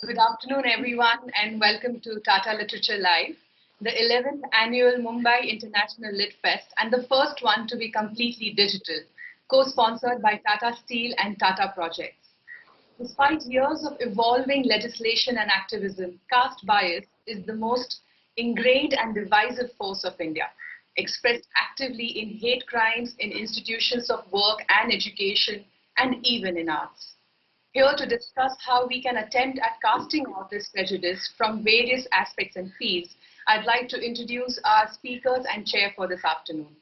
Good afternoon, everyone, and welcome to Tata Literature Live, the 11th annual Mumbai International Lit Fest, and the first one to be completely digital, co-sponsored by Tata Steel and Tata Projects. Despite years of evolving legislation and activism, caste bias is the most ingrained and divisive force of India, expressed actively in hate crimes, in institutions of work and education, and even in arts. Here to discuss how we can attempt at casting out this prejudice from various aspects and fields, I'd like to introduce our speakers and chair for this afternoon.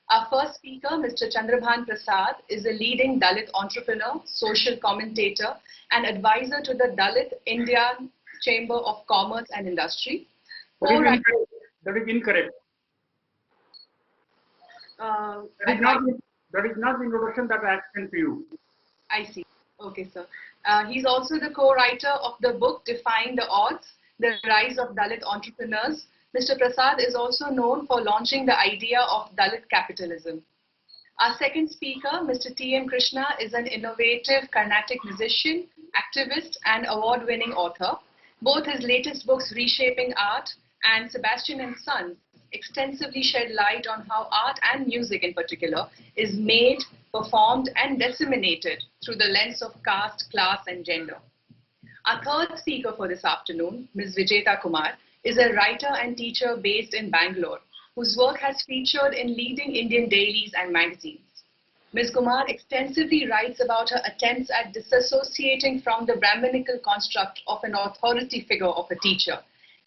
Our first speaker, Mr. Chandra Prasad, is a leading Dalit entrepreneur, social commentator, and advisor to the Dalit Indian Chamber of Commerce and Industry. That is incorrect. That is not the introduction that I sent to you. I see. Okay, sir. He's also the co-writer of the book Defying the Odds, The Rise of Dalit Entrepreneurs. Mr. Prasad is also known for launching the idea of Dalit capitalism. Our second speaker, Mr. T.M. Krishna, is an innovative Carnatic musician, activist, and award-winning author. Both his latest books, Reshaping Art and Sebastian and Sons, extensively shed light on how art and music in particular is made, performed, and disseminated through the lens of caste, class, and gender. Our third speaker for this afternoon, Ms. Vijeta Kumar, is a writer and teacher based in Bangalore, whose work has featured in leading Indian dailies and magazines. Ms. Kumar extensively writes about her attempts at disassociating from the Brahminical construct of an authority figure of a teacher,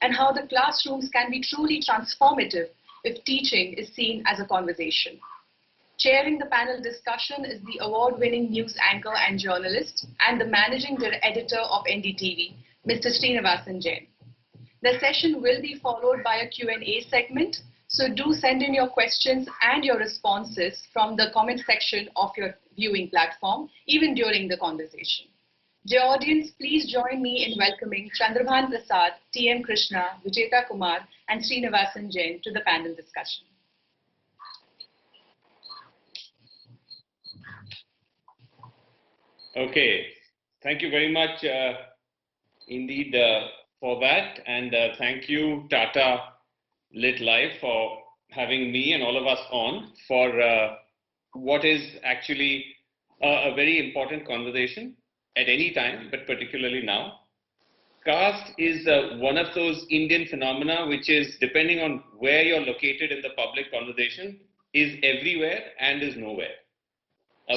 and how the classrooms can be truly transformative if teaching is seen as a conversation. Chairing the panel discussion is the award-winning news anchor and journalist and the managing editor of NDTV, Mr. Sreenivasan Jain. The session will be followed by a Q&A segment, so do send in your questions and your responses from the comment section of your viewing platform, even during the conversation. Dear audience, please join me in welcoming Chandrabhan Prasad, T.M. Krishna, Vijeta Kumar, and Sreenivasan Jain to the panel discussion. Okay, thank you very much indeed for that, and thank you Tata Lit Live for having me and all of us on for what is actually a very important conversation at any time, but particularly now. Caste is one of those Indian phenomena which is, depending on where you're located in the public conversation, is everywhere and is nowhere.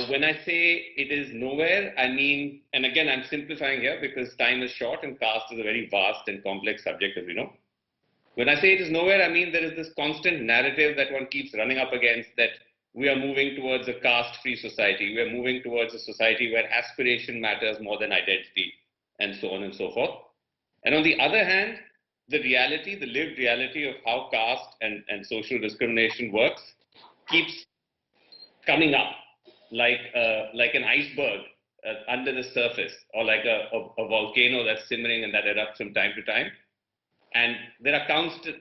When I say it is nowhere, I mean, and again, I'm simplifying here because time is short and caste is a very vast and complex subject, as we know. When I say it is nowhere, I mean there is this constant narrative that one keeps running up against, that we are moving towards a caste-free society. We are moving towards a society where aspiration matters more than identity, and so on and so forth. And on the other hand, the reality, the lived reality of how caste and social discrimination works keeps coming up like an iceberg under the surface, or like a volcano that's simmering and that erupts from time to time. And there are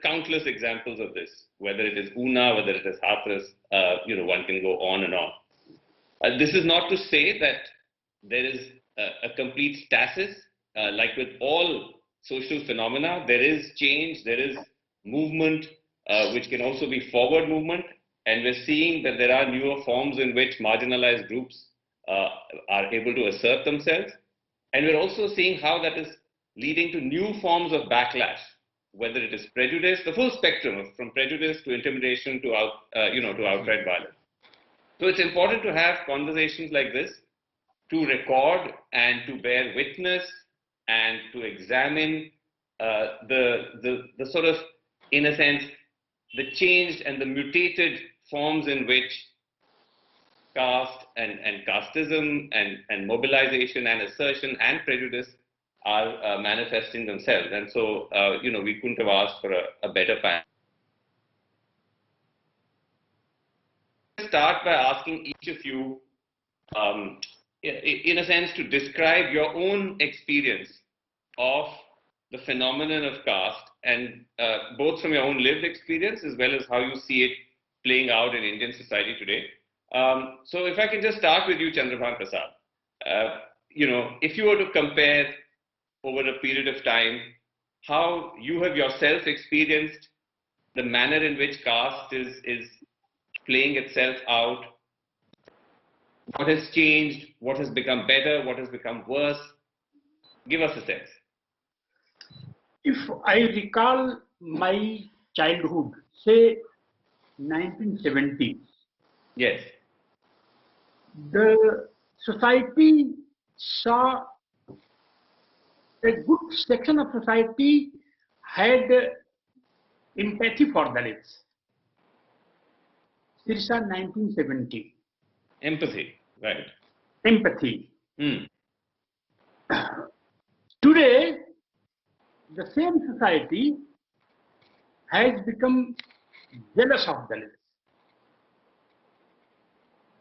countless examples of this, whether it is Una, whether it is Hathras, one can go on and on. This is not to say that there is a complete stasis. Like with all social phenomena, there is change, there is movement, which can also be forward movement. And we're seeing that there are newer forms in which marginalized groups are able to assert themselves. And we're also seeing how that is leading to new forms of backlash, whether it is prejudice, the full spectrum from prejudice to intimidation to outright violence. So it's important to have conversations like this to record and to bear witness and to examine the sort of, in a sense, the changed and the mutated forms in which caste and casteism and mobilization and assertion and prejudice are manifesting themselves. And so, we couldn't have asked for a better panel. Start by asking each of you, in a sense, to describe your own experience of the phenomenon of caste, and both from your own lived experience as well as how you see it playing out in Indian society today. So if I can just start with you, Chandrabhan Prasad. If you were to compare over a period of time, how you have yourself experienced the manner in which caste is playing itself out, what has changed, what has become better, what has become worse. Give us a sense. If I recall my childhood, say 1970, Yes. the society saw a good section of society had empathy for Dalits. Sirsa 1970. Empathy, right. Empathy. Hmm. Today, the same society has become jealous of Dalits.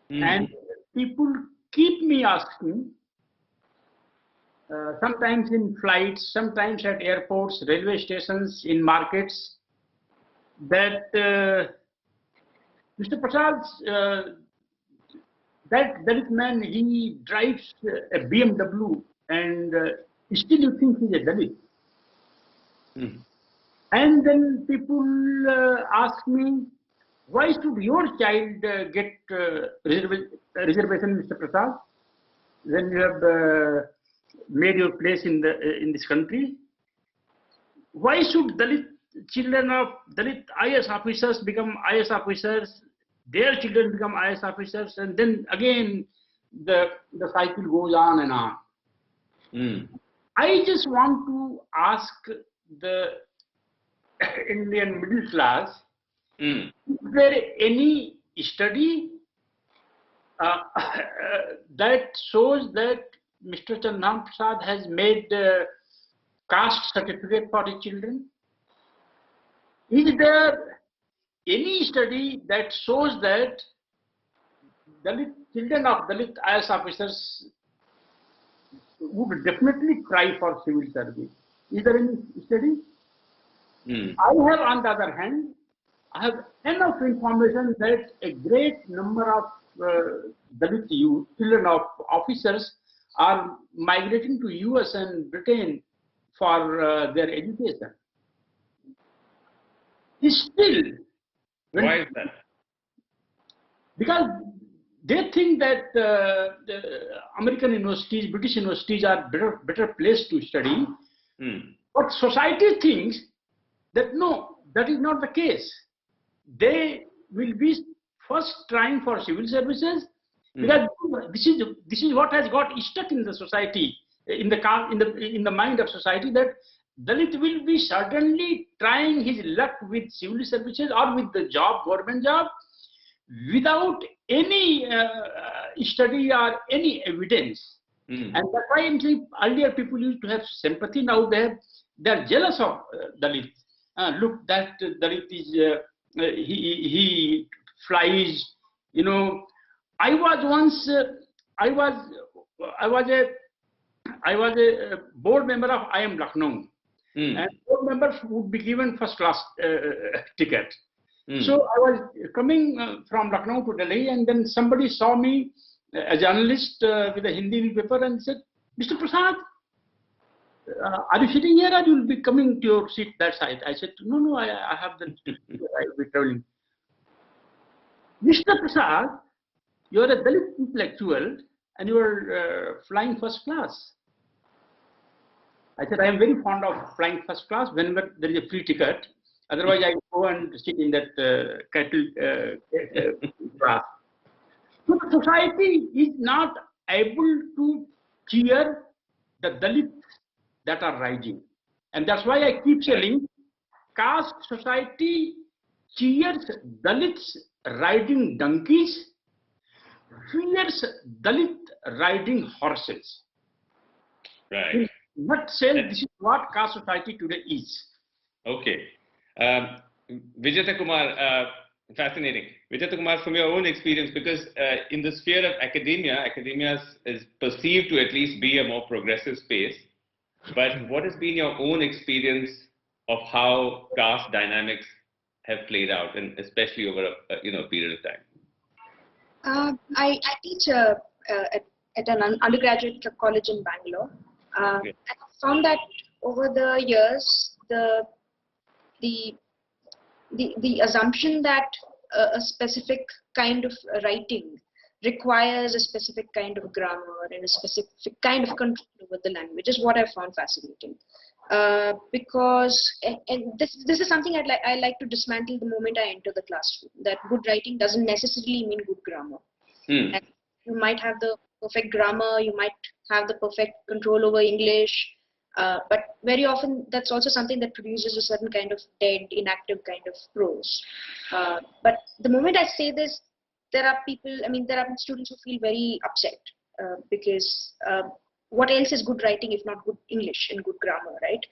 And people keep me asking, sometimes in flights, sometimes at airports, railway stations, in markets, that Mr. Prasad, that Dalit man, he drives a BMW and still you think he's a Dalit. And then people ask me, why should your child get reservation, Mr. Prasad, when you have made your place in this country? Why should Dalit children of Dalit IS officers become IS officers, their children become IS officers, and then again the cycle goes on and on. I just want to ask the Indian middle class, is there any study that shows that Mr. Chandra Prasad has made caste certificate for his children? Is there any study that shows that Dalit children of Dalit IS officers would definitely try for civil service? Is there any study? I have, on the other hand, I have enough information that a great number of Dalit youth, children of officers, are migrating to US and Britain for their education. Still, why is that? Because they think that the American universities, British universities are better place to study. But society thinks that no, that is not the case. They will be first trying for civil services because this is what has got stuck in the society, in the mind of society, that Dalit will be certainly trying his luck with civil services or with the job, government job, without any study or any evidence. And that's why I'm saying earlier people used to have sympathy. Now they're jealous of Dalit. Look, that Dalit is he flies. You know, I was once I was a board member of IM Lucknow. And board members would be given first class ticket. So I was coming from Lucknow to Delhi, and then somebody saw me, a journalist with a Hindi newspaper, and said, Mr. Prasad, are you sitting here or you will be coming to your seat that side? I said, no, I have the, I will be traveling. Mr. Prasad, you are a Dalit intellectual and you are flying first class. I said, I am very fond of flying first class whenever there is a free ticket. Otherwise, I go and sit in that cattle class. So the society is not able to cheer the Dalits that are rising. And that's why I keep saying, caste society cheers Dalits riding donkeys, fears Dalit riding horses. Right. Not saying this is what caste society today is. Okay. Vijeta Kumar, fascinating. Vijeta Kumar, from your own experience, because in the sphere of academia, academia is perceived to at least be a more progressive space. But what has been your own experience of how caste dynamics have played out, and especially over a period of time? I teach at an undergraduate college in Bangalore. Okay. And found that over the years, the assumption that a specific kind of writing requires a specific kind of grammar and a specific kind of control over the language is what I found fascinating. Because this is something I like to dismantle the moment I enter the classroom. That good writing doesn't necessarily mean good grammar. And you might have the perfect grammar, you might have the perfect control over English, but very often that's also something that produces a certain kind of dead, inactive kind of prose. But the moment I say this, there are students who feel very upset because what else is good writing if not good English and good grammar, right?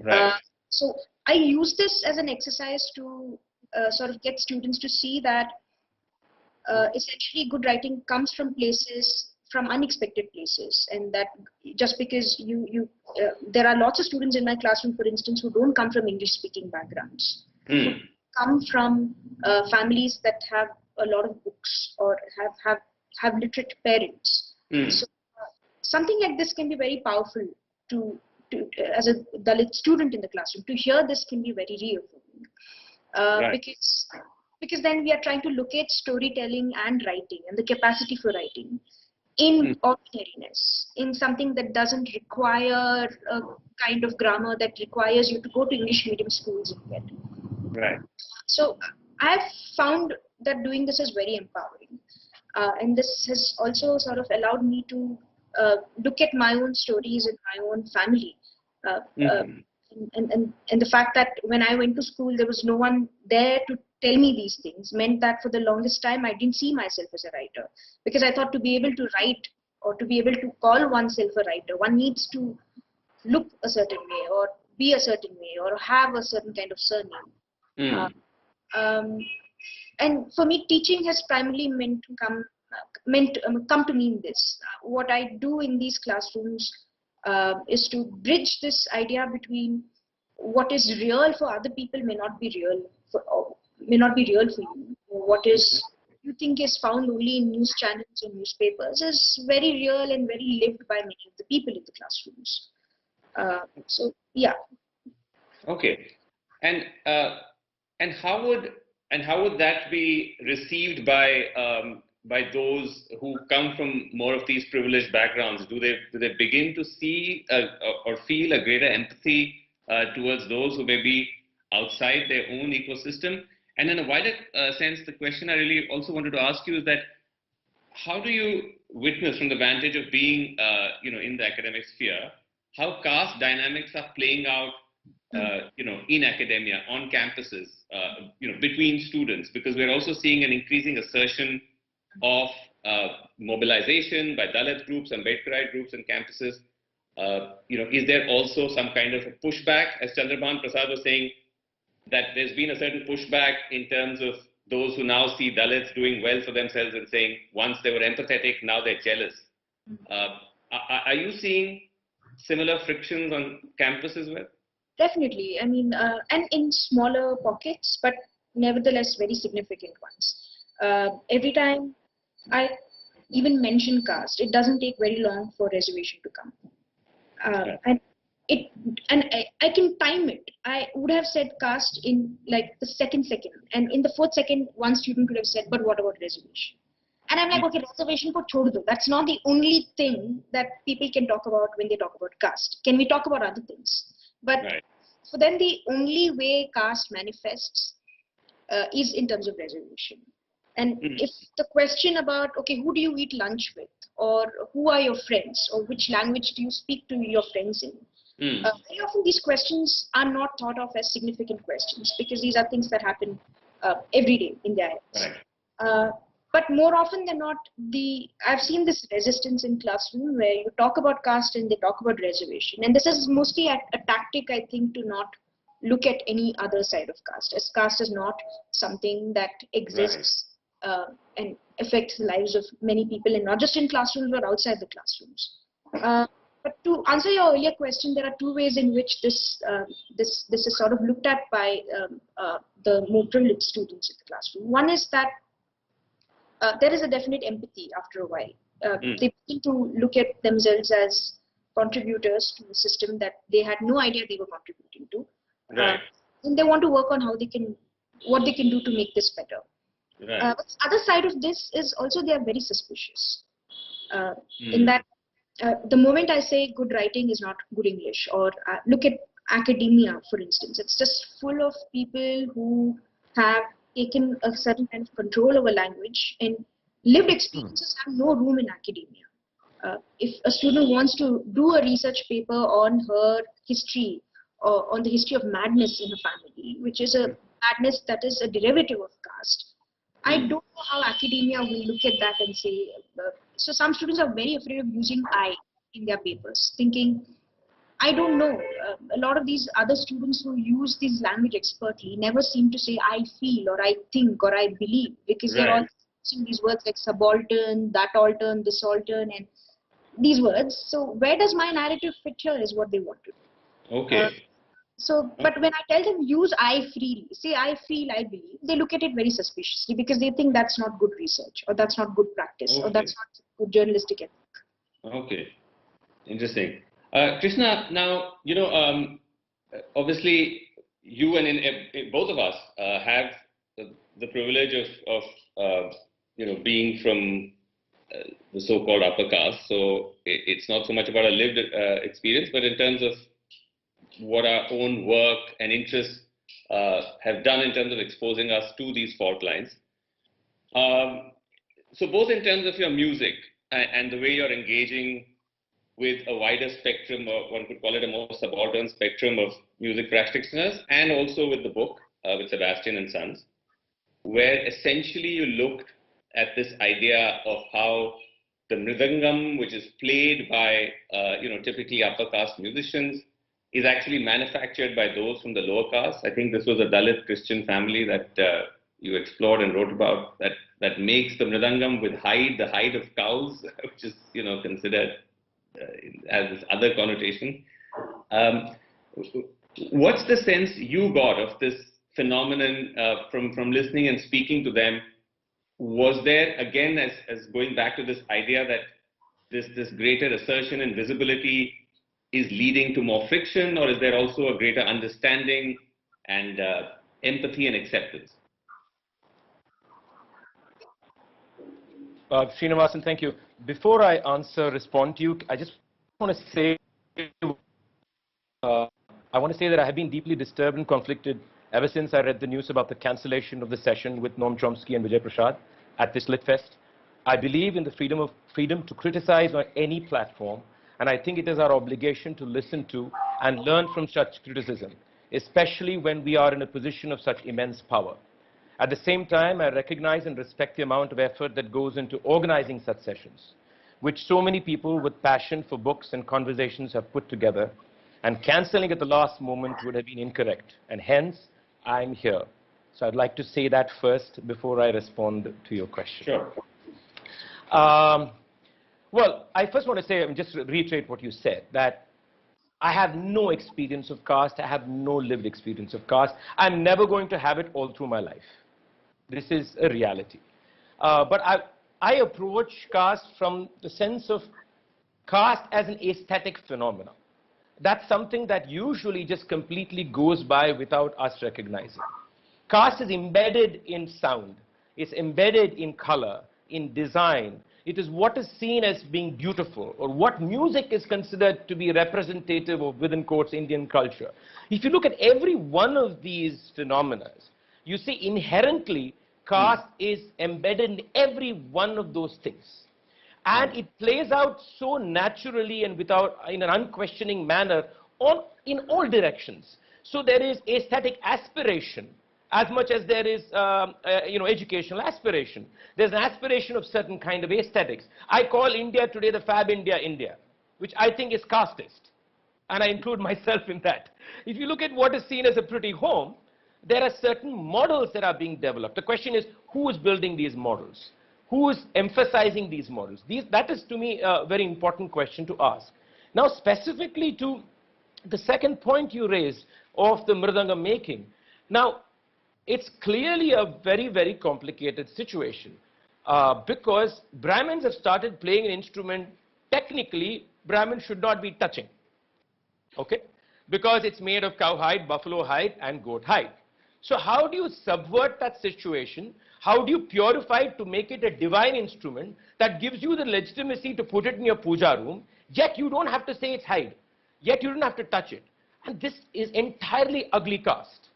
Right. So I use this as an exercise to sort of get students to see that essentially good writing comes from unexpected places, and that just because there are lots of students in my classroom, for instance, who don't come from English speaking backgrounds, who come from families that have a lot of books or have literate parents. So something like this can be very powerful to as a Dalit student in the classroom. To hear this can be very reaffirming, because then we are trying to locate storytelling and writing and the capacity for writing in ordinariness, in something that doesn't require a kind of grammar that requires you to go to English medium schools and get. Right. So I've found that doing this is very empowering, and this has also sort of allowed me to look at my own stories in my own family, and the fact that when I went to school there was no one there to tell me these things meant that for the longest time I didn't see myself as a writer, because I thought to be able to write or to be able to call oneself a writer, one needs to look a certain way or be a certain way or have a certain kind of surname. And for me, teaching has primarily come to mean this. What I do in these classrooms is to bridge this idea between what is real for other people may not be real for you. What is you think is found only in news channels or newspapers is very real and very lived by many of the people in the classrooms. So yeah. Okay, and how would that be received by those who come from more of these privileged backgrounds? Do they begin to see or feel a greater empathy towards those who may be outside their own ecosystem? And in a wider sense, the question I really also wanted to ask you is that how do you witness from the vantage of being in the academic sphere how caste dynamics are playing out in academia, on campuses, between students, because we're also seeing an increasing assertion of mobilization by Dalit groups and Ambedkarite groups and campuses. Is there also some kind of a pushback, as Chandra Prasad was saying, that there's been a certain pushback in terms of those who now see Dalits doing well for themselves and saying once they were empathetic, now they're jealous. Are you seeing similar frictions on campus as well? Definitely. I mean, and in smaller pockets, but nevertheless very significant ones. Every time I even mention caste, it doesn't take very long for reservation to come. And I can time it. I would have said caste in like the second, and in the fourth second, one student could have said, "But what about reservation?" And I'm like, okay, reservation ko chhod do. That's not the only thing that people can talk about when they talk about caste. Can we talk about other things? But for them, the only way caste manifests is in terms of reservation. And if the question about, okay, who do you eat lunch with? Or who are your friends? Or which language do you speak to your friends in? Very often these questions are not thought of as significant questions because these are things that happen every day in their lives. But more often than not, I've seen this resistance in classroom where you talk about caste and they talk about reservation. And this is mostly a tactic, I think, to not look at any other side of caste, as caste is not something that exists and affects the lives of many people, and not just in classrooms but outside the classrooms. But to answer your earlier question, there are two ways in which this is sort of looked at by the more privileged students in the classroom. One is that there is a definite empathy after a while. They begin to look at themselves as contributors to a system that they had no idea they were contributing to. Right. And they want to work on what they can do to make this better. Right. But the other side of this is also they are very suspicious. In that, the moment I say good writing is not good English, or look at academia, for instance, it's just full of people who have taken a certain kind of control over language, and lived experiences have no room in academia. If a student wants to do a research paper on her history, or on the history of madness in her family, which is a madness that is a derivative of caste, I don't know how academia will look at that and say, so some students are very afraid of using I in their papers, thinking, I don't know, a lot of these other students who use this language expertly never seem to say I feel, or I think, or I believe, because they're all using these words like subaltern, that altern, this altern, and these words. So where does my narrative fit here is what they want to do. Okay. But when I tell them use I freely, say I feel, I believe, they look at it very suspiciously because they think that's not good research, or that's not good practice, or that's not good journalistic ethic. Okay, interesting. Krishna, now, obviously you and both of us have the privilege of being from the so-called upper caste. So it's not so much about a lived experience, but in terms of what our own work and interests have done in terms of exposing us to these fault lines. So both in terms of your music and the way you're engaging with a wider spectrum, or one could call it a more subaltern spectrum of music practitioners, and also with the book, with Sebastian and Sons, where essentially you looked at this idea of how the mridangam, which is played by, typically upper caste musicians, is actually manufactured by those from the lower caste. I think this was a Dalit Christian family that you explored and wrote about, that makes the mridangam with the hide of cows, which is, considered as this other connotation. What's the sense you got of this phenomenon from listening and speaking to them? Was there, again, as going back to this idea that this greater assertion and visibility is leading to more friction, or is there also a greater understanding and empathy and acceptance? Sreenivasan, thank you. Before I respond to you, I just want to say, that I have been deeply disturbed and conflicted ever since I read the news about the cancellation of the session with Noam Chomsky and Vijay Prasad at this Litfest. I believe in the freedom to criticize on any platform, and I think it is our obligation to listen to and learn from such criticism, especially when we are in a position of such immense power. At the same time, I recognize and respect the amount of effort that goes into organizing such sessions, which so many people with passion for books and conversations have put together, and cancelling at the last moment would have been incorrect, and hence, I'm here. So I'd like to say that first before I respond to your question. Sure. Well, I first want to say, just reiterate what you said, that I have no experience of caste. I have no lived experience of caste. I'm never going to have it all through my life. This is a reality. But I approach caste from the sense of caste as an aesthetic phenomenon. That's something that usually just completely goes by without us recognizing. Caste is embedded in sound. It's embedded in color, in design. It is what is seen as being beautiful, or what music is considered to be representative of, within quotes, Indian culture. If you look at every one of these phenomena, you see inherently caste is embedded in every one of those things. And it plays out so naturally and in an unquestioning manner in all directions. So there is aesthetic aspiration as much as there is educational aspiration. There's an aspiration of certain kind of aesthetics. I call India today the Fab India, which I think is casteist. And I include myself in that. If you look at what is seen as a pretty home, there are certain models that are being developed. The question is, who is building these models? Who is emphasizing these models? That is, to me, a very important question to ask. Now, specifically to the second point you raised of the mridanga making. Now, it's clearly a very, very complicated situation because Brahmins have started playing an instrument technically Brahmin should not be touching. Okay? Because it's made of cow hide, buffalo hide, and goat hide. So how do you subvert that situation? How do you purify it to make it a divine instrument that gives you the legitimacy to put it in your puja room, yet you don't have to say it's hide, yet you don't have to touch it? And this is entirely ugly caste.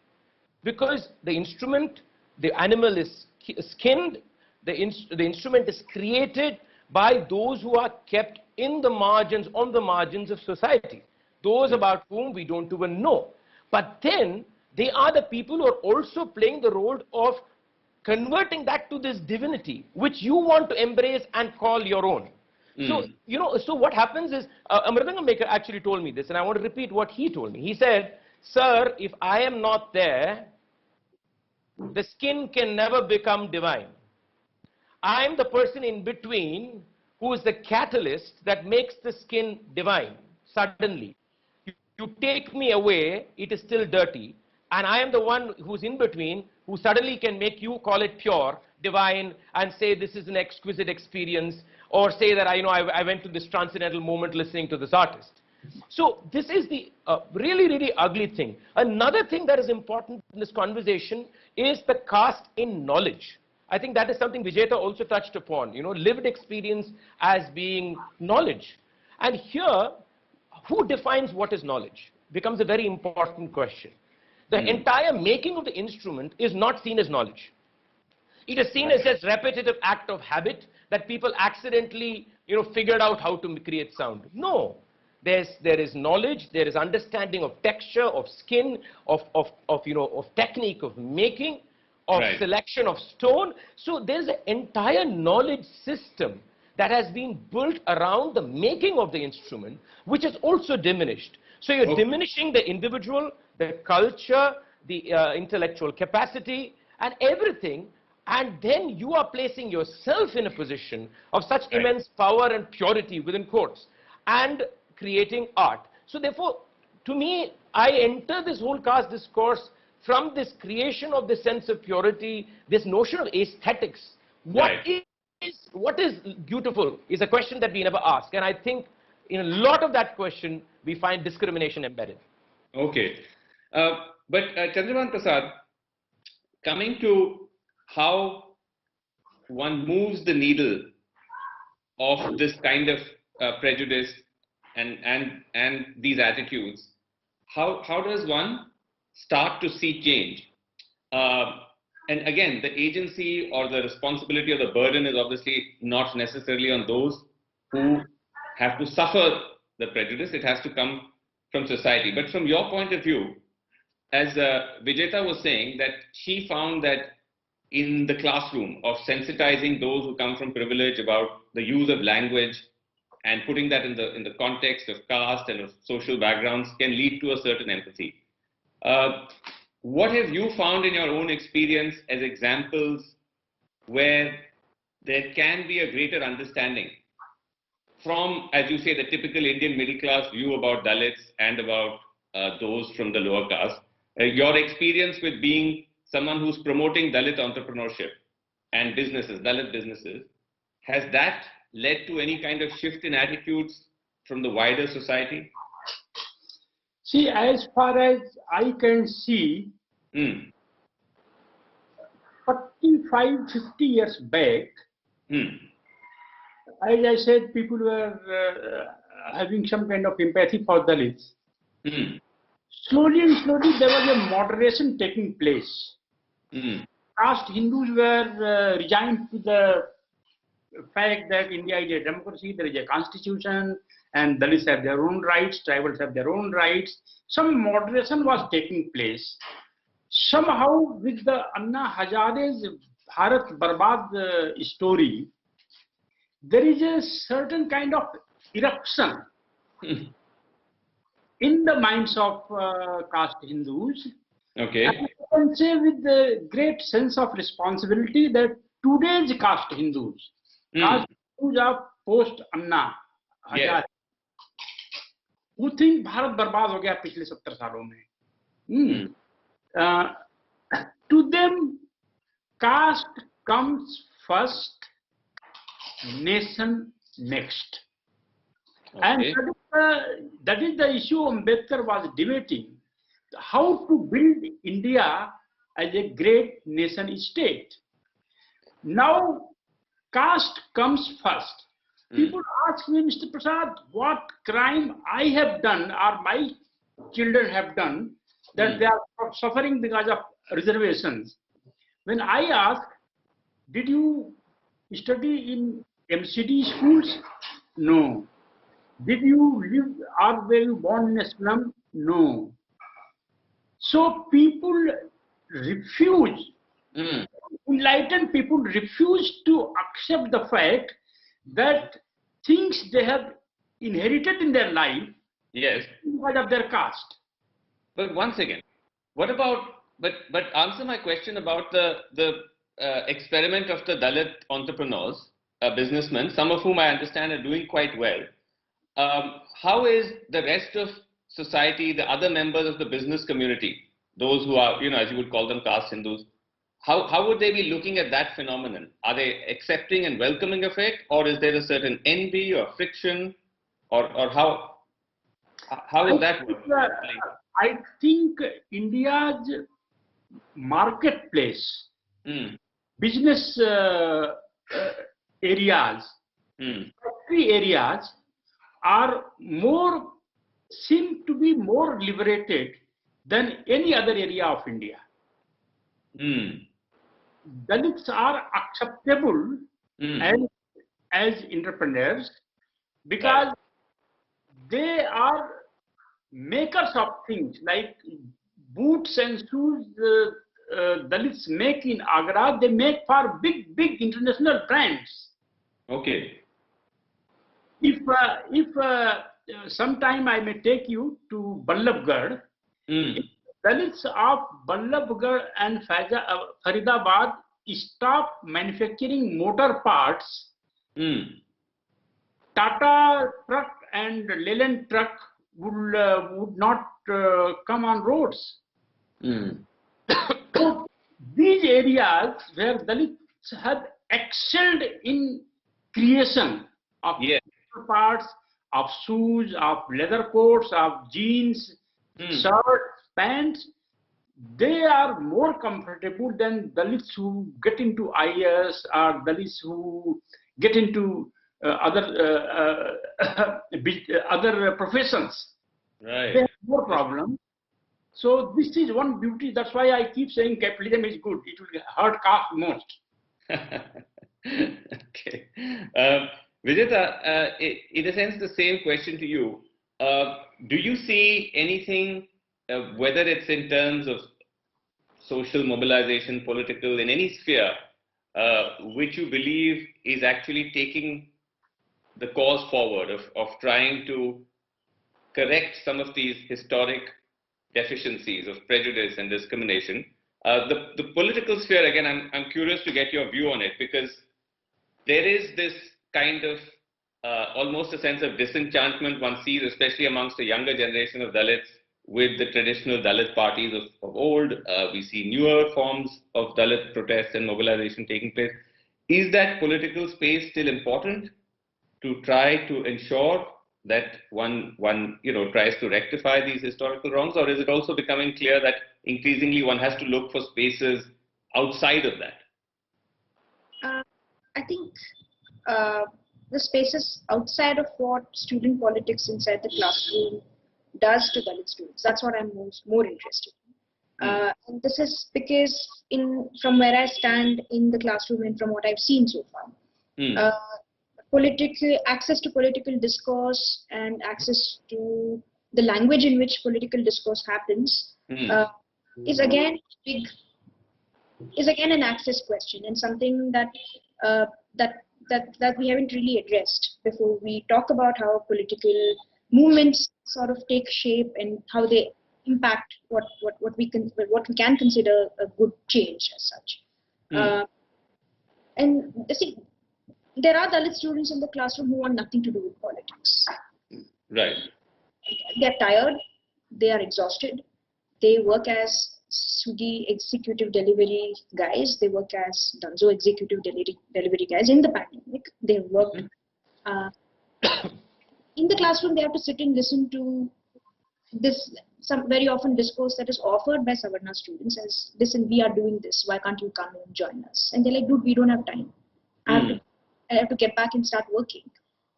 Because the instrument, the animal is skinned, the instrument is created by those who are kept in the margins, on the margins of society. Those about whom we don't even know. But then, they are the people who are also playing the role of converting that to this divinity, which you want to embrace and call your own. So, so what happens is, a Mridangam maker actually told me this, and I want to repeat what he told me. He said, sir, if I am not there, the skin can never become divine. I am the person in between who is the catalyst that makes the skin divine, suddenly. You take me away, it is still dirty, and I am the one who's in between, who suddenly can make you call it pure, divine, and say this is an exquisite experience, or say that I went to this transcendental moment listening to this artist. So this is the really, really ugly thing. Another thing that is important in this conversation is the caste in knowledge. I think that is something Vijeta also touched upon, lived experience as being knowledge. And here, who defines what is knowledge becomes a very important question. The entire making of the instrument is not seen as knowledge. It is seen as just repetitive act of habit that people accidentally, figured out how to create sound. No, there is knowledge, there is understanding of texture, of skin, of technique of making, of selection of stone. So there's an entire knowledge system that has been built around the making of the instrument, which is also diminished. So you're diminishing the individual, the culture, the intellectual capacity, and everything, and then you are placing yourself in a position of such immense power and purity within quotes, and creating art. So therefore, to me, I enter this whole caste discourse from this creation of this sense of purity, this notion of aesthetics. What is beautiful is a question that we never ask, and I think in a lot of that question we find discrimination embedded. Okay, but Chandrabhan Prasad, coming to how one moves the needle of this kind of prejudice and these attitudes, how does one start to see change? And again, the agency or the responsibility or the burden is obviously not necessarily on those who have to suffer the prejudice. It has to come from society. But from your point of view, as Vijeta was saying, that she found that in the classroom of sensitizing those who come from privilege about the use of language and putting that in the context of caste and of social backgrounds can lead to a certain empathy. What have you found in your own experience as examples where there can be a greater understanding from, as you say, the typical Indian middle class view about Dalits and about those from the lower caste? Your experience with being someone who's promoting Dalit entrepreneurship and businesses, Dalit businesses, has that led to any kind of shift in attitudes from the wider society? See, as far as I can see, 45, 50 years back, as I said, people were having some kind of empathy for Dalits. Slowly and slowly, there was a moderation taking place. Caste Hindus were resigned to the fact that India is a democracy, there is a constitution, and Dalits have their own rights, tribals have their own rights. Some moderation was taking place. Somehow, with the Anna Hazare's Bharat Barbad story, there is a certain kind of eruption in the minds of caste Hindus. Okay. And I can say with a great sense of responsibility that today's caste Hindus, caste Hindus are post Anna Hazare, who think Bharat बर्बाद हो गया पिछले 70 सालों में. To them, caste comes first, nation next. And Okay. that is the issue Ambedkar was debating. How to build India as a great nation state. Now, caste comes first. People ask me, Mr. Prasad, what crime I have done or my children have done that they are suffering because of reservations. When I ask, did you study in MCD schools? No. Did you live or were you born in a slum? No. So people refuse, enlightened people refuse to accept the fact that things they have inherited in their life Yes. because of their caste. But once again, what about, but answer my question about the experiment of the Dalit entrepreneurs, businessmen, some of whom I understand are doing quite well. How is the rest of society, the other members of the business community, those who are, as you would call them, caste Hindus, how would they be looking at that phenomenon? Are they accepting and welcoming of it, or is there a certain envy or friction, or how is that working? I think India's marketplace, business areas, factory areas are seem to be more liberated than any other area of India. Dalits are acceptable as entrepreneurs because they are makers of things like boots and shoes. Dalits make in Agra, they make for big international brands. Okay. If sometime I may take you to Ballabgarh, Dalits of Ballabgarh and Faridabad stop manufacturing motor parts. Tata truck and Leyland truck would not come on roads. So these areas where Dalits have excelled in creation of parts, of shoes, of leather coats, of jeans, shirts, pants, they are more comfortable than Dalits who get into IAS or Dalits who get into other professions. Right. They have more problems. So this is one beauty. That's why I keep saying capitalism is good. It will hurt caste most. Okay. Vijeta, in a sense, the same question to you. Do you see anything, whether it's in terms of social mobilization, political, in any sphere, which you believe is actually taking the cause forward of trying to correct some of these historic deficiencies of prejudice and discrimination? The political sphere, again, I'm curious to get your view on it, because there is this kind of almost a sense of disenchantment one sees, especially amongst the younger generation of Dalits, with the traditional Dalit parties of old. We see newer forms of Dalit protests and mobilization taking place. Is that political space still important to try to ensure that one tries to rectify these historical wrongs, or is it also becoming clear that increasingly one has to look for spaces outside of that? I think the spaces outside of what student politics inside the classroom does to Dalit students, that's what I'm more interested in. And this is because from where I stand in the classroom and from what I've seen so far, access to political discourse and access to the language in which political discourse happens is again an access question, and something that we haven't really addressed before we talk about how political movements sort of take shape and how they impact what we can consider a good change as such. And see, there are Dalit students in the classroom who want nothing to do with politics. Right. They're tired, they are exhausted, they work as Swiggy executive delivery guys, they work as Dunzo executive delivery guys in the pandemic. They worked in in the classroom they have to sit and listen to this some very often discourse that is offered by Savarna students as, listen, we are doing this, why can't you come and join us? And they're like, dude, we don't have time. I have to get back and start working.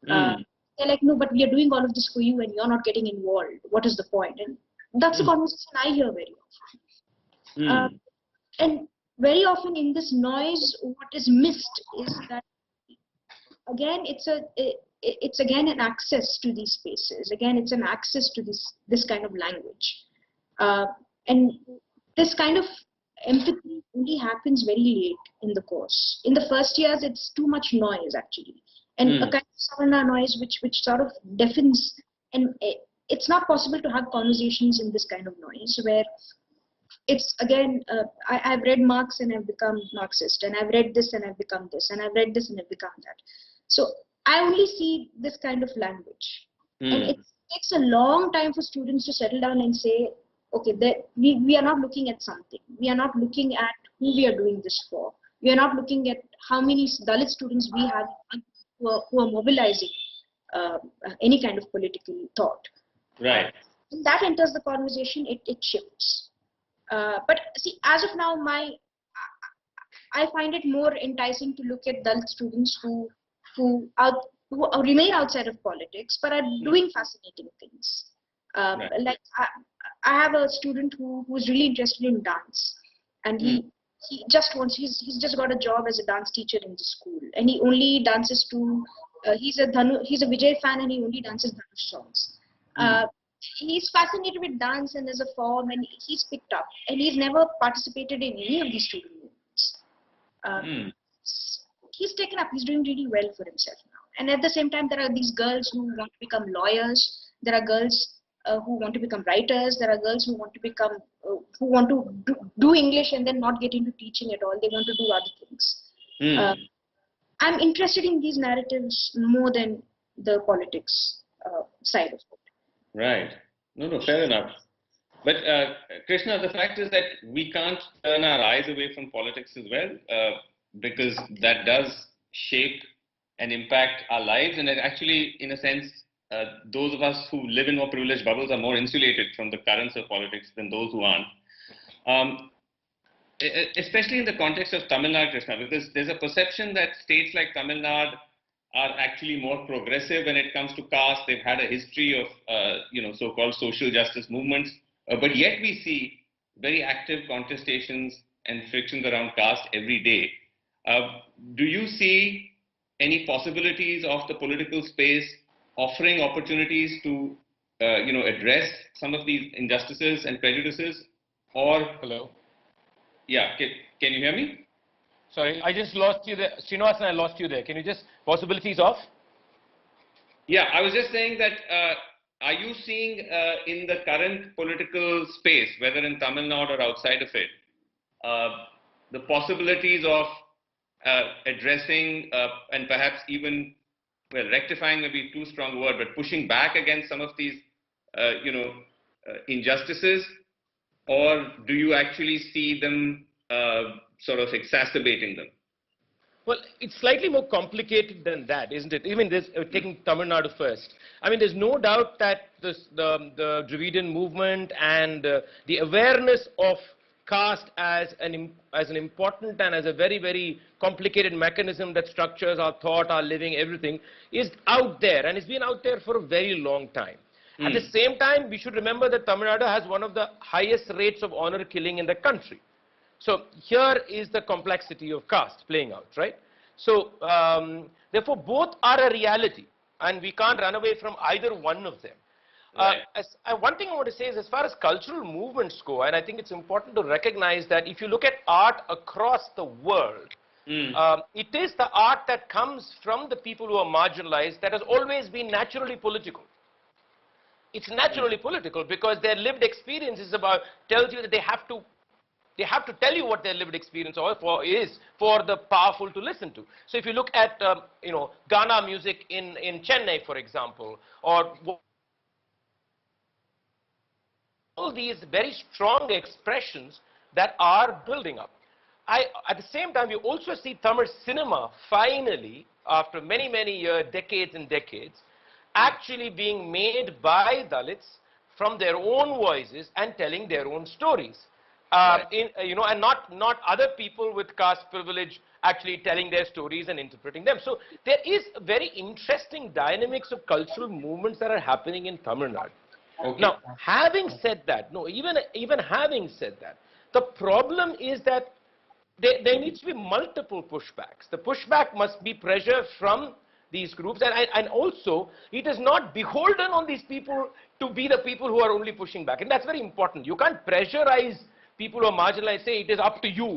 They're like, no, but we are doing all of this for you and you're not getting involved. What is the point? And that's the conversation I hear very often. And very often in this noise, what is missed is that, again, it's again an access to these spaces. Again, it's an access to this kind of language. And this kind of empathy only happens very late in the course. In the first years, it's too much noise, actually. And a kind of Savarna noise which sort of deafens. And it's not possible to have conversations in this kind of noise where it's, again, I've read Marx and I've become Marxist, and I've read this and I've become this, and I've read this and I've become that. So I only see this kind of language. And it takes a long time for students to settle down and say, okay, we are not looking at something. We are not looking at who we are doing this for. We are not looking at how many Dalit students we have who are mobilizing any kind of political thought. Right. When that enters the conversation, it shifts. But see, as of now, I find it more enticing to look at Dalit students who remain outside of politics but are doing fascinating things. Right. Like I have a student who's really interested in dance, and he just wants, he's just got a job as a dance teacher in the school, and he only dances to he's a Vijay fan, and he only dances Dhanush songs. He's fascinated with dance and as a form, and he's picked up, and he's never participated in any of these student movements. He's taken up, he's doing really well for himself now. And at the same time, there are these girls who want to become lawyers, there are girls who want to become writers, there are girls who want to become, who want to do English and then not get into teaching at all, they want to do other things. I'm interested in these narratives more than the politics side of it. Right. No, fair enough. But Krishna, the fact is that we can't turn our eyes away from politics as well, because that does shape and impact our lives. And it actually, in a sense, those of us who live in more privileged bubbles are more insulated from the currents of politics than those who aren't. Especially in the context of Tamil Nadu, Krishna, because there's a perception that states like Tamil Nadu are actually more progressive when it comes to caste. They've had a history of, so-called social justice movements, but yet we see very active contestations and frictions around caste every day. Do you see any possibilities of the political space offering opportunities to, address some of these injustices and prejudices? Or hello? Yeah, can you hear me? Sorry, I just lost you there. Sreenivasan, I lost you there. Can you just, possibilities of? Yeah, I was just saying that, are you seeing in the current political space, whether in Tamil Nadu or outside of it, the possibilities of addressing and perhaps even, rectifying may be too strong a word, but pushing back against some of these, injustices? Or do you actually see them sort of exacerbating them? Well, it's slightly more complicated than that, isn't it? Even this, taking Tamil Nadu first. I mean, there's no doubt that the Dravidian movement and the awareness of caste as an important and as a very, very complicated mechanism that structures our thought, our living, everything, is out there, and it's been out there for a very long time. At the same time, we should remember that Tamil Nadu has one of the highest rates of honor killing in the country. So here is the complexity of caste playing out, right? So therefore, both are a reality, and we can't run away from either one of them. Right. One thing I want to say is, as far as cultural movements go, and I think it's important to recognize that if you look at art across the world, it is the art that comes from the people who are marginalized that has always been naturally political. It's naturally political because their lived experience is tells you that they have to tell you what their lived experience is for the powerful to listen to. So if you look at Ghana music in Chennai, for example, or all these very strong expressions that are building up. At the same time, we also see Tamil cinema finally, after many, many years, decades and decades, actually being made by Dalits from their own voices and telling their own stories. And not other people with caste privilege actually telling their stories and interpreting them. So there is very interesting dynamics of cultural movements that are happening in Tamil Nadu. Okay. Now, having said that, even having said that, the problem is that there needs to be multiple pushbacks. The pushback must be pressure from these groups, and also it is not beholden on these people to be the people who are only pushing back, and that's very important. You can't pressurize people who are marginalized, say it is up to you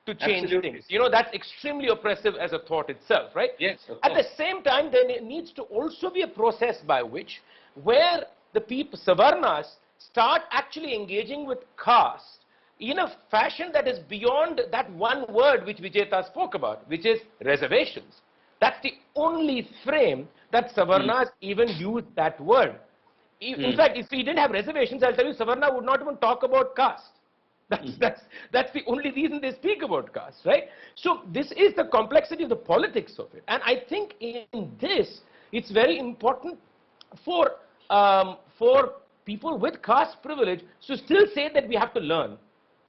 to change Absolutely. things. You know, that's extremely oppressive as a thought itself, right? Yes, of At the course. same time, there needs to also be a process by which, where the people, Savarnas, start actually engaging with caste in a fashion that is beyond that one word which Vijeta spoke about, which is reservations. That's the only frame that Savarnas even use that word. In fact, if we didn't have reservations, I'll tell you, Savarna would not even talk about caste. That's the only reason they speak about caste, right? So this is the complexity of the politics of it. And I think in this, it's very important for people with caste privilege to still say that we have to learn.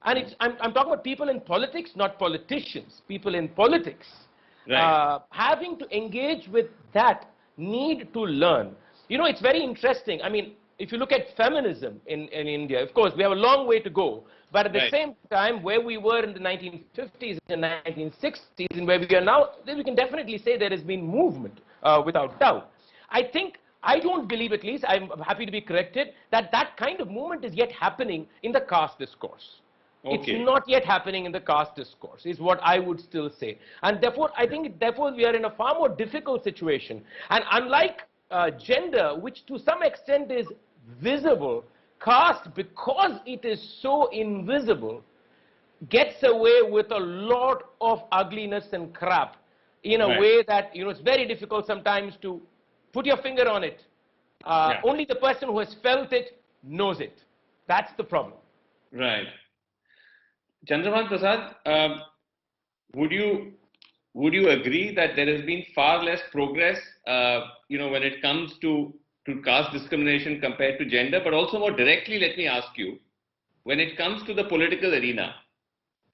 And I'm talking about people in politics, not politicians, people in politics. Right. Having to engage with that need to learn. You know, it's very interesting. I mean, if you look at feminism in India, of course, we have a long way to go. But at the same time, where we were in the 1950s and 1960s and where we are now, then we can definitely say there has been movement, without doubt. I don't believe, at least, I'm happy to be corrected, that kind of movement is yet happening in the caste discourse. Okay. It's not yet happening in the caste discourse, is what I would still say. And therefore, I think, we are in a far more difficult situation. And unlike gender, which to some extent is visible, caste, because it is so invisible, gets away with a lot of ugliness and crap in a way that, you know, it's very difficult sometimes to put your finger on it. Only the person who has felt it knows it. That's the problem. Right. Chandrabhan Prasad, would you agree that there has been far less progress, when it comes to caste discrimination compared to gender? But also more directly, let me ask you, when it comes to the political arena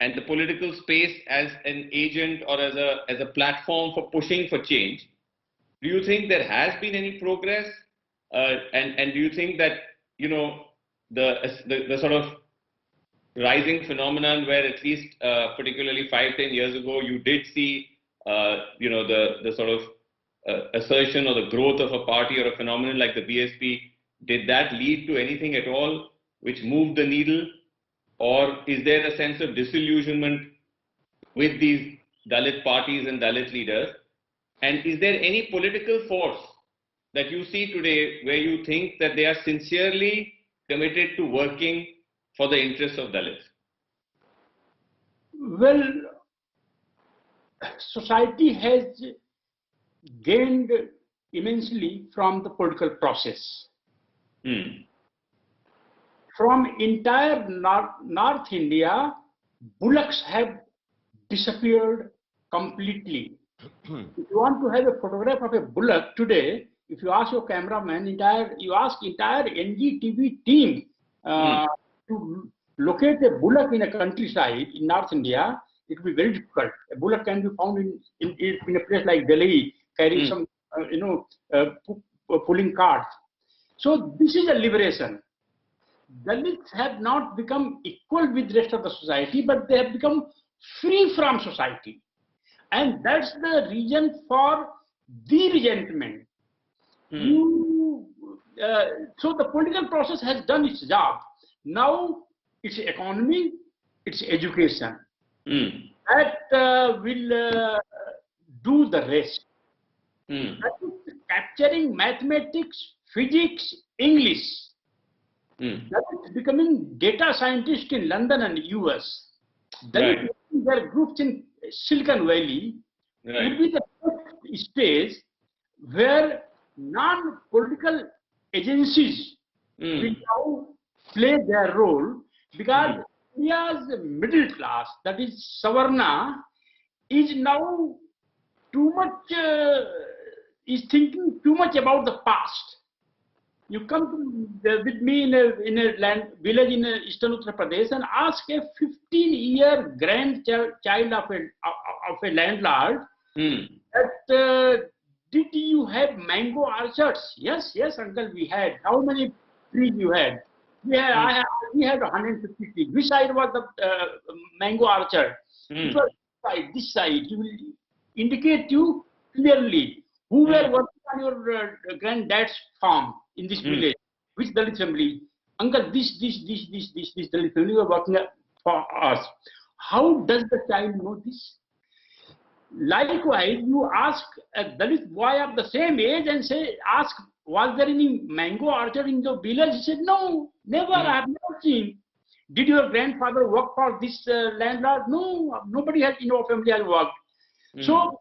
and the political space as an agent or as a platform for pushing for change, do you think there has been any progress? And do you think that, the sort of rising phenomenon where at least particularly 5-10 years ago you did see the sort of assertion or the growth of a party or a phenomenon like the BSP, did that lead to anything at all which moved the needle? Or is there a sense of disillusionment with these Dalit parties and Dalit leaders? And is there any political force that you see today where you think that they are sincerely committed to working for the interests of Dalits? Well, society has gained immensely from the political process. From entire North India, bullocks have disappeared completely. If you want to have a photograph of a bullock today, if you ask your cameraman, you ask entire NDTV team to locate a bullock in a countryside in North India, it will be very difficult. A bullock can be found in a place like Delhi, carrying some, pulling carts. So this is a liberation. Dalits have not become equal with the rest of the society, but they have become free from society. And that's the reason for the resentment. So the political process has done its job. Now it's economy, it's education. That will do the rest. That is capturing mathematics, physics, English. That is becoming data scientist in London and US. There are groups in Silicon Valley. Will be the first stage where non-political agencies will now play their role, because India's middle class, that is Savarna, is now too much is thinking too much about the past. You come with me in a village in eastern Uttar Pradesh and ask a 15-year grandchild of a landlord that did you have mango orchards? Yes, uncle, we had. How many trees you had? We had 150 trees. Which side was the mango orchard? It was this side. He will indicate you clearly who were working on your granddad's farm in this village. Which Dalit family? Uncle, this Dalit family were working for us. How does the child know this? Likewise, you ask a Dalit boy of the same age and ask, was there any mango orchard in the village? He said, no, never, I have never seen. Did your grandfather work for this landlord? No, nobody in our family has worked. So,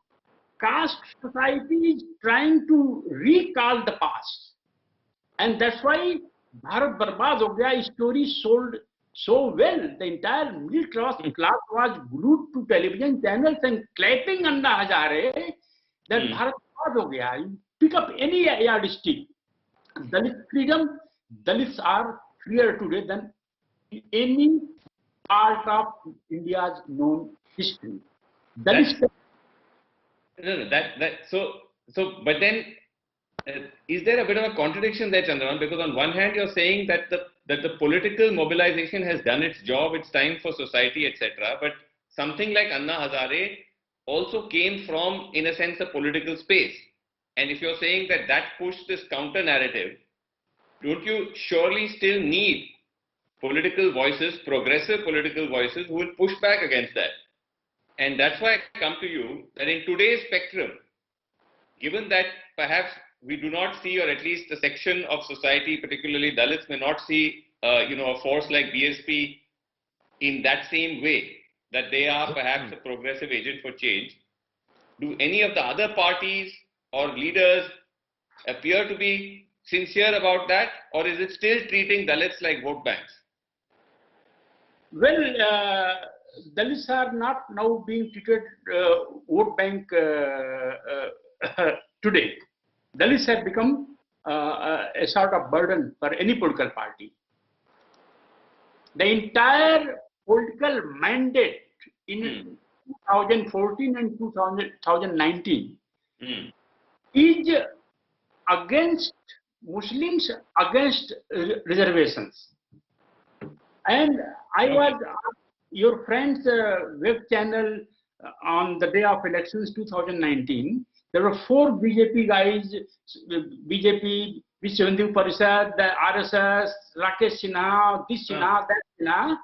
caste society is trying to recall the past. And that's why Bharat Barbad ho gaya story sold so well. The entire middle class was glued to television channels and clapping Anna Hazare that Bharat Barbad ho gaya. You pick up any yardstick. Dalit freedom, Dalits are freer today than any part of India's known history. Dalits. But then, is there a bit of a contradiction there, Chandra? Because on one hand, you're saying that the political mobilization has done its job, it's time for society, etc. But something like Anna Hazare also came from, in a sense, a political space. And if you're saying that pushed this counter narrative, don't you surely still need political voices, progressive political voices, who will push back against that? And that's why I come to you that in today's spectrum, given that perhaps we do not see, or at least a section of society, particularly Dalits, may not see a force like BSP in that same way, that they are perhaps a progressive agent for change, do any of the other parties or leaders appear to be sincere about that, or is it still treating Dalits like vote banks? Well, Dalits are not now being treated vote bank today. Dalits have become a sort of burden for any political party. The entire political mandate in 2014 and 2019 is against Muslims, against reservations. And I was your friend's web channel on the day of elections 2019. There were 4 BJP guys, BJP, Vishwandev Prasad, the RSS, Rakesh Sinha, this Sinha, that Sinha.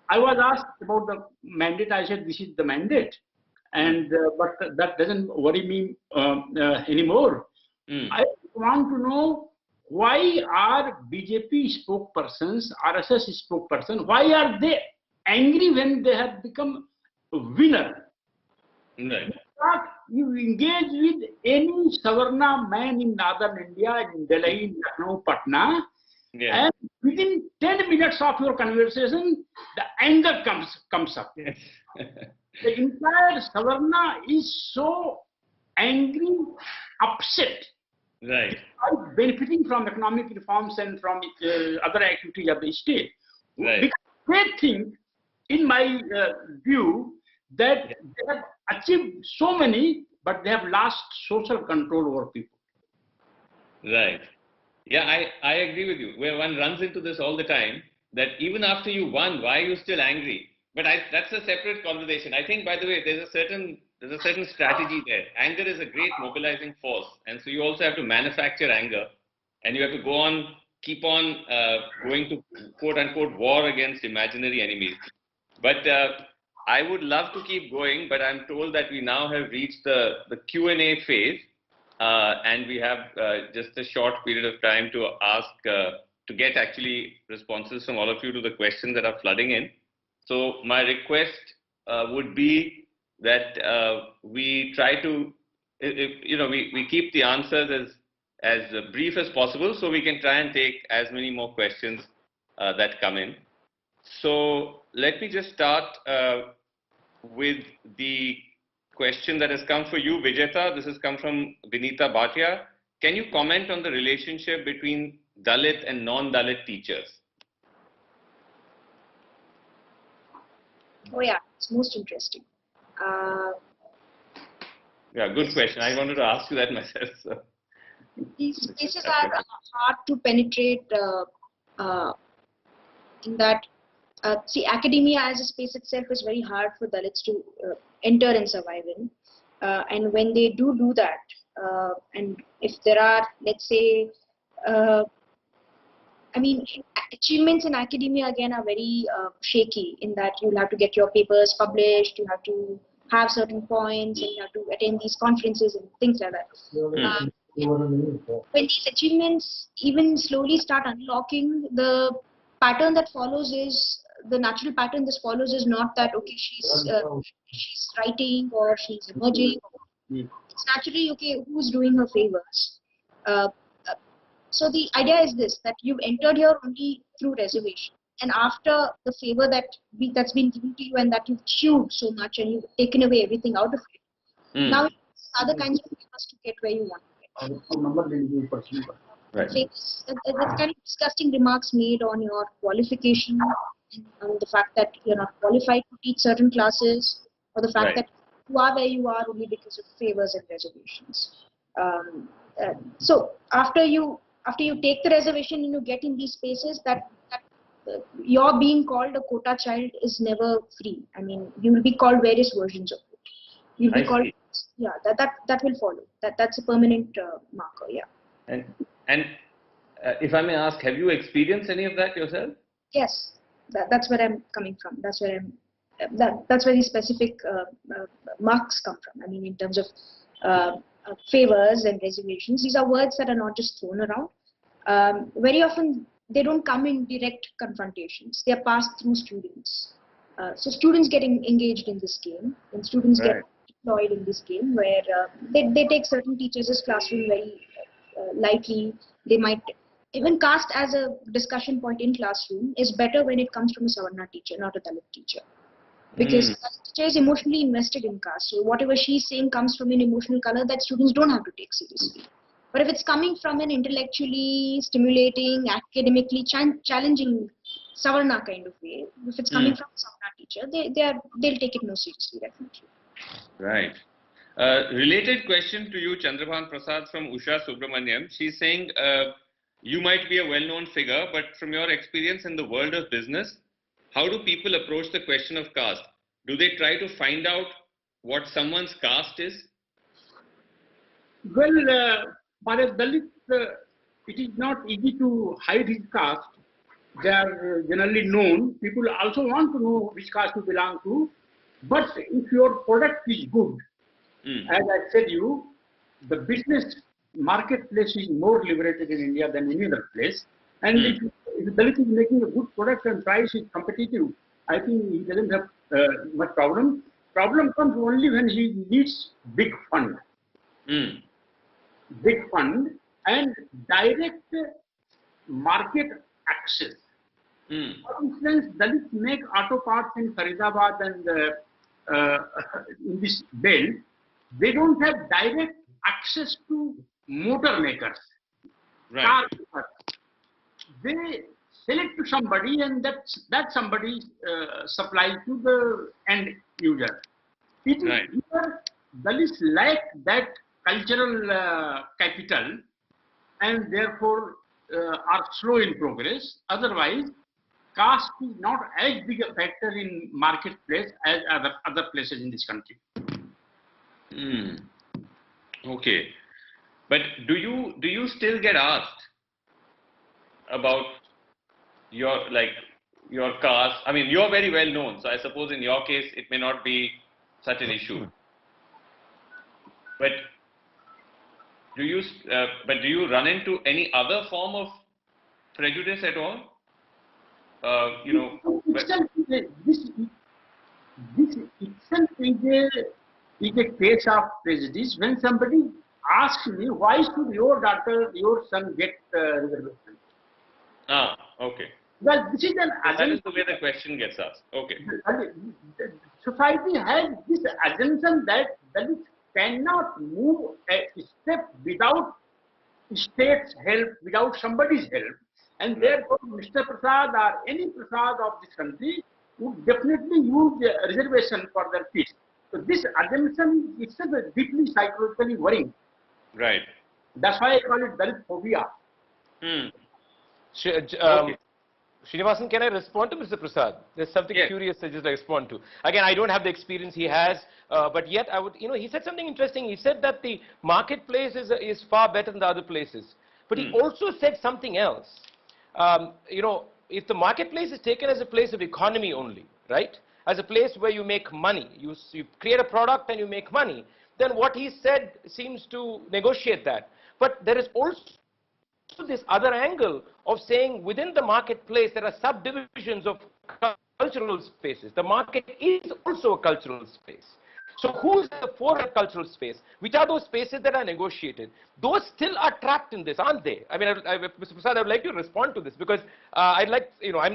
I was asked about the mandate. I said, this is the mandate. And but that doesn't worry me anymore. I want to know, why are BJP spokespersons, RSS spokesperson, why are they angry when they have become a winner? Right. You engage with any Savarna man in northern India, in Delhi, Lucknow, Patna, and within 10 minutes of your conversation, the anger comes up. Yes. The entire Savarna is so angry, upset. Right. Benefiting from economic reforms and from other activities of the state. Right. Because they think, in my view, that they have achieved so many, but they have lost social control over people. Right. Yeah, I agree with you. Where one runs into this all the time, that even after you won, why are you still angry? But that's a separate conversation. I think, by the way, there's a certain strategy there. Anger is a great mobilizing force, and so you also have to manufacture anger, and you have to keep on going to quote unquote war against imaginary enemies. But I would love to keep going, but I'm told that we now have reached the Q&A phase, and we have just a short period of time to ask to get actually responses from all of you to the questions that are flooding in. So my request would be that we try to, we keep the answers as brief as possible, so we can try and take as many more questions that come in. So let me just start with the question that has come for you, Vijeta. This has come from Vinita Bhatia. Can you comment on the relationship between Dalit and non-Dalit teachers? Oh yeah, it's most interesting. Yeah, good question. I wanted to ask you that myself. So. These spaces are hard to penetrate in that, see, academia as a space itself is very hard for Dalits to enter and survive in. And when they do that, and if there are, let's say, I mean, achievements in academia again are very shaky in that you'll have to get your papers published, you have to have certain points, and you have to attend these conferences and things like that. When these achievements even slowly start unlocking, the pattern that follows is, the natural pattern this follows is not that, okay, she's writing or she's emerging. It's naturally, okay, who's doing her favors? So the idea is this, that you've entered here only through reservation. And after the favor that's been given to you and that you've chewed so much and you've taken away everything out of it, now other kinds of favors to get where you want to get. Right. That's kind of disgusting remarks made on your qualification, on the fact that you're not qualified to teach certain classes, or the fact that you are where you are only because of favors and reservations. So after you take the reservation and you get in these spaces, that your being called a quota child is never free. I mean, you will be called various versions of it. You'll be called, yeah, that will follow. That's a permanent marker, yeah. And if I may ask, have you experienced any of that yourself? Yes, that's where I'm coming from. That's where that's where these specific marks come from. I mean, in terms of favors and reservations, these are words that are not just thrown around. Very often, they don't come in direct confrontations. They are passed through students. So students get engaged in this game, and students get deployed in this game where they take certain teachers' classroom very lightly. They might even caste as a discussion point in classroom is better when it comes from a Savarna teacher, not a Dalit teacher. Because the teacher is emotionally invested in caste. So whatever she's saying comes from an emotional color that students don't have to take seriously. But if it's coming from an intellectually stimulating, academically challenging Savarna kind of way, if it's coming from a Savarna teacher, they'll take it more seriously, definitely. Right. Related question to you, Chandrabhan Prasad, from Usha Subramaniam. She's saying, you might be a well-known figure, but from your experience in the world of business, how do people approach the question of caste? Do they try to find out what someone's caste is? Well, for a Dalit, it is not easy to hide his caste. They are generally known. People also want to know which caste you belong to. But if your product is good, as I said you, the business marketplace is more liberated in India than any other place. And if the Dalit is making a good product and price is competitive, I think he doesn't have much problem. Problem comes only when he needs big fund. Big fund and direct market access. For instance, Dalits make auto parts in Faridabad and in this belt. They don't have direct access to motor makers. Car makers. They sell it to somebody, and that somebody supplies to the end user. It is here Dalits lack that cultural capital, and therefore are slow in progress. Otherwise, caste is not as big a factor in marketplace as other places in this country. Okay, but do you still get asked about your caste? I mean, you're very well known, so I suppose in your case it may not be such an issue. But do you run into any other form of prejudice at all? This itself is a case of prejudice. When somebody asks me, why should your daughter, your son get reservation? Okay. Well, this is an that is the way the question gets asked. Okay. Society has this assumption that Dalit cannot move a step without state's help, without somebody's help. And therefore, Mr. Prasad or any Prasad of this country would definitely use a reservation for their fees. So this assumption itself is deeply psychologically worrying. Right. That's why I call it Dalit phobia. Okay. Sreenivasan, can I respond to Mr. Prasad? There's something curious I just respond to. Again, I don't have the experience he has, but yet I would, he said something interesting. He said that the marketplace is far better than the other places. But he also said something else. If the marketplace is taken as a place of economy only, right? As a place where you make money, you create a product and you make money, then what he said seems to negotiate that. But there is also this other angle of saying within the marketplace there are subdivisions of cultural spaces. The market is also a cultural space. So who is the for a cultural space? Which are those spaces that are negotiated? Those still are trapped in this, aren't they? I mean, Mr. Prasad, I would like to respond to this because I'm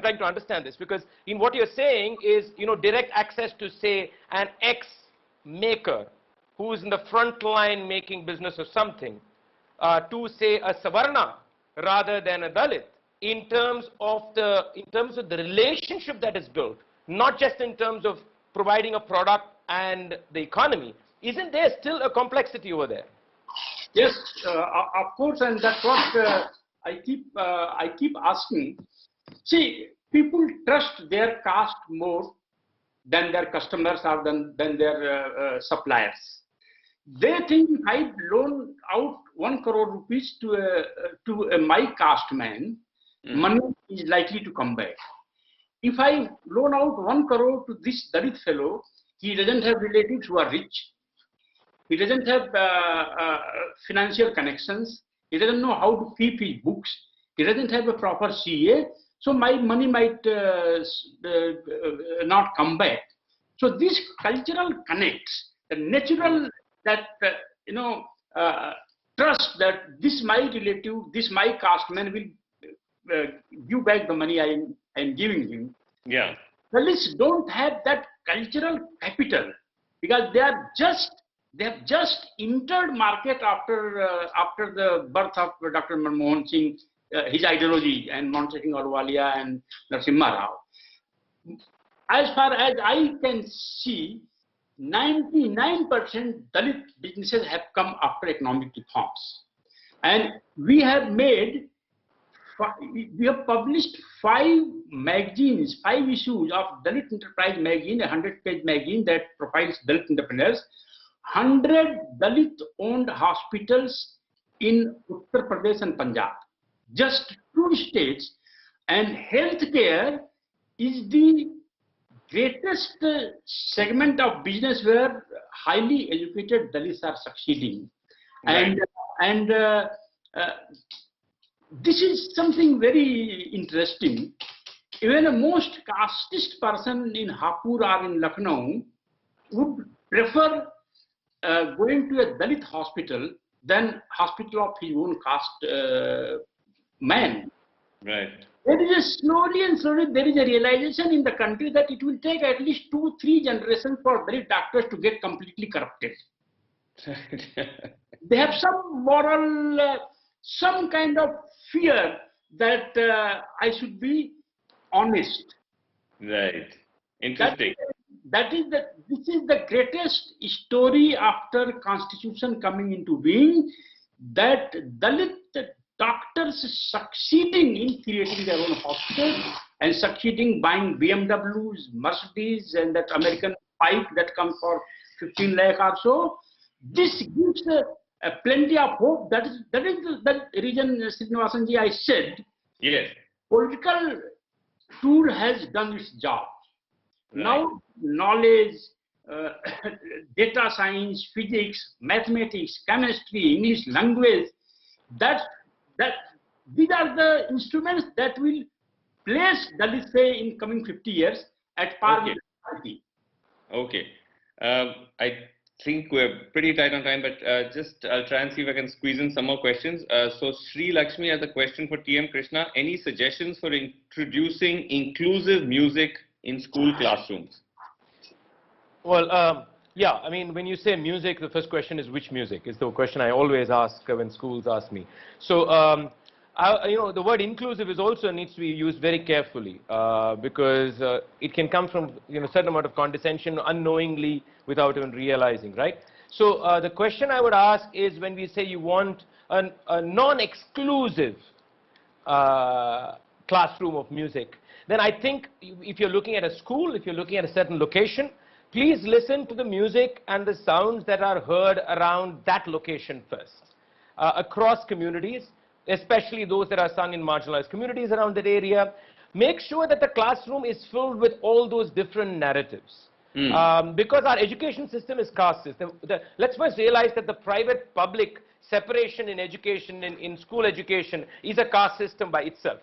trying to understand this because in what you're saying is, direct access to say an ex-maker who is in the front line making business or something, to say a Savarna rather than a Dalit in terms of the relationship that is built, not just in terms of providing a product and the economy. Isn't there still a complexity over there? Yes, of course, and that's what I keep asking. See, people trust their caste more than their customers or than their suppliers. They think if I loan out 1 crore rupees to my caste man, money is likely to come back. If I loan out 1 crore to this Dalit fellow, he doesn't have relatives who are rich. He doesn't have financial connections. He doesn't know how to keep his books. He doesn't have a proper CA. So my money might not come back. So this cultural connects, the natural that, trust that this my relative, this my caste man will give back the money I am giving him. Yeah. Dalits don't have that cultural capital because they have just entered market after the birth of Dr. Manmohan Singh, his ideology, and Monte Singh Ahluwalia and Narasimha Rao. As far as I can see, 99% Dalit businesses have come after economic reforms, and we have published 5 magazines, 5 issues of Dalit Enterprise magazine, a 100-page magazine that profiles Dalit entrepreneurs, 100 Dalit-owned hospitals in Uttar Pradesh and Punjab, just 2 states, and healthcare is the greatest segment of business where highly educated Dalits are succeeding. Right. And this is something very interesting. Even the most casteist person in Hapur or in Lucknow would prefer going to a Dalit hospital than hospital of his own caste man. Right. There is a slowly there is a realization in the country that it will take at least 2-3 generations for Dalit doctors to get completely corrupted. They have some moral, some kind of fear that I should be honest. Right. Interesting. This is the greatest story after Constitution coming into being, that Dalit doctors succeeding in creating their own hospitals and succeeding buying BMWs, Mercedes, and that American bike that comes for 15 lakh or so. This gives plenty of hope. That is the reason, Sreenivasan ji, I said, yes, political tool has done its job. Right. Now knowledge, data science, physics, mathematics, chemistry, English language, these are the instruments that will place Dalit, say, in coming 50 years at par with society. Okay. I think we're pretty tight on time, but I'll try and see if I can squeeze in some more questions. So Sri Lakshmi has a question for TM Krishna. Any suggestions for introducing inclusive music in school classrooms? Well, Yeah, I mean, when you say music, the first question is which music is the question I always ask when schools ask me. So, the word inclusive is also needs to be used very carefully because it can come from a certain amount of condescension unknowingly without even realizing, right? So the question I would ask is when we say you want a non-exclusive classroom of music, then I think if you're looking at a school, if you're looking at a certain location, please listen to the music and the sounds that are heard around that location first, across communities, especially those that are sung in marginalized communities around that area. Make sure that the classroom is filled with all those different narratives. Because our education system is caste system. Let's first realize that the private-public separation in education, in school education, is a caste system by itself.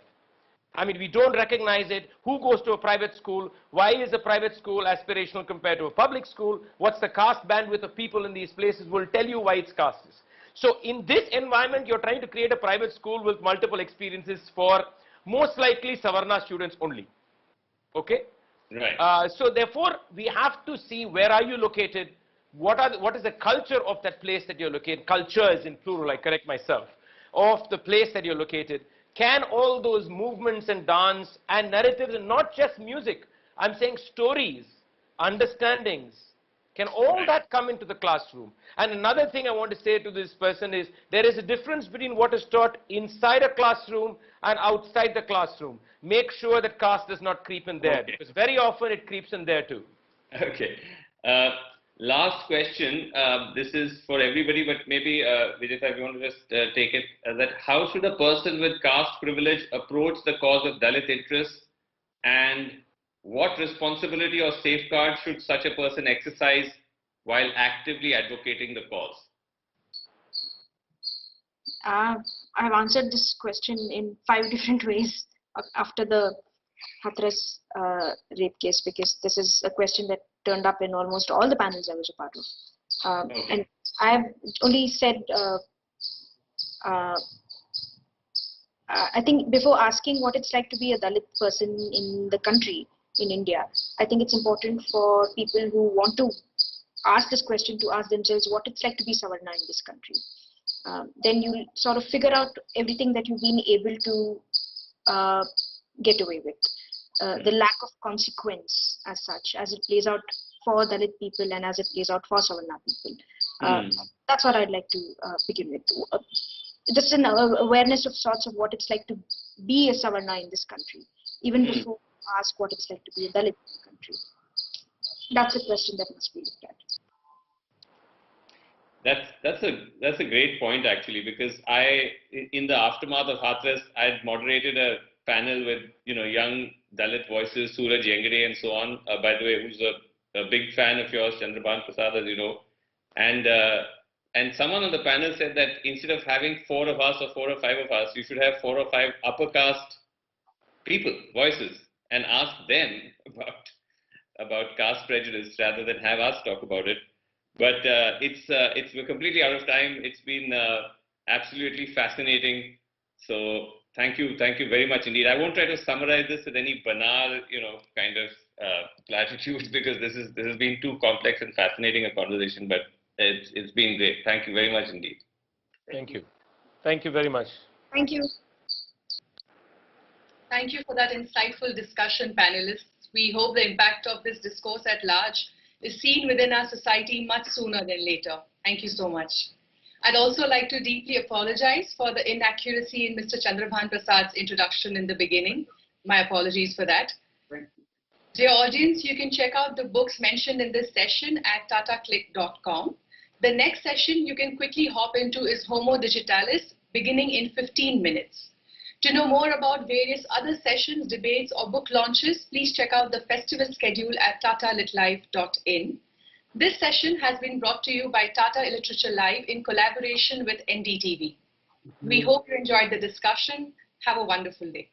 I mean, we don't recognize it. Who goes to a private school? Why is a private school aspirational compared to a public school? What's the caste bandwidth of people in these places will tell you why it's casteist. So in this environment, you're trying to create a private school with multiple experiences for most likely Savarna students only. Okay? Right. So therefore, we have to see where are you located, what is the culture of that place that you're located, culture is in plural, I correct myself, of the place that you're located. Can all those movements and dance and narratives, and not just music, I'm saying stories, understandings, can all that come into the classroom? And another thing I want to say to this person is, there is a difference between what is taught inside a classroom and outside the classroom. Make sure that caste does not creep in there, because very often it creeps in there too. Okay. Last question. This is for everybody, but maybe Vijeta, if you want to just take it, that how should a person with caste privilege approach the cause of Dalit interests, and what responsibility or safeguard should such a person exercise while actively advocating the cause? I've answered this question in 5 different ways after the Hathras rape case, because this is a question that turned up in almost all the panels I was a part of. And I've only said, I think before asking what it's like to be a Dalit person in the country, in India, I think it's important for people who want to ask this question to ask themselves what it's like to be Savarna in this country. Then you sort of figure out everything that you've been able to get away with. The lack of consequence as such, as it plays out for Dalit people and as it plays out for Savarna people. That's what I'd like to begin with. Just an awareness of sorts of what it's like to be a Savarna in this country, even before you ask what it's like to be a Dalit in the country. That's a question that must be looked at. That's a great point actually, because in the aftermath of Hathras, I had moderated a panel with young Dalit voices, Suraj Yengade and so on. By the way, who's a big fan of yours, Chandra, Bhan, Prasad, as you know. And someone on the panel said that instead of having 4 of us or 4 or 5 of us, you should have 4 or 5 upper caste people, voices, and ask them about caste prejudice rather than have us talk about it. But we're completely out of time. It's been absolutely fascinating. So thank you very much indeed. I won't try to summarize this with any banal, kind of platitudes, because this has been too complex and fascinating a conversation. But it's been great. Thank you very much indeed. Thank you. Thank you very much. Thank you. Thank you for that insightful discussion, panelists. We hope the impact of this discourse at large is seen within our society much sooner than later. Thank you so much. I'd also like to deeply apologize for the inaccuracy in Mr. Chandrabhan Prasad's introduction in the beginning. My apologies for that. Dear audience, you can check out the books mentioned in this session at tataclick.com. The next session you can quickly hop into is Homo Digitalis, beginning in 15 minutes. To know more about various other sessions, debates, or book launches, please check out the festival schedule at tatalitlive.in. This session has been brought to you by Tata Literature Live in collaboration with NDTV. We hope you enjoyed the discussion. Have a wonderful day.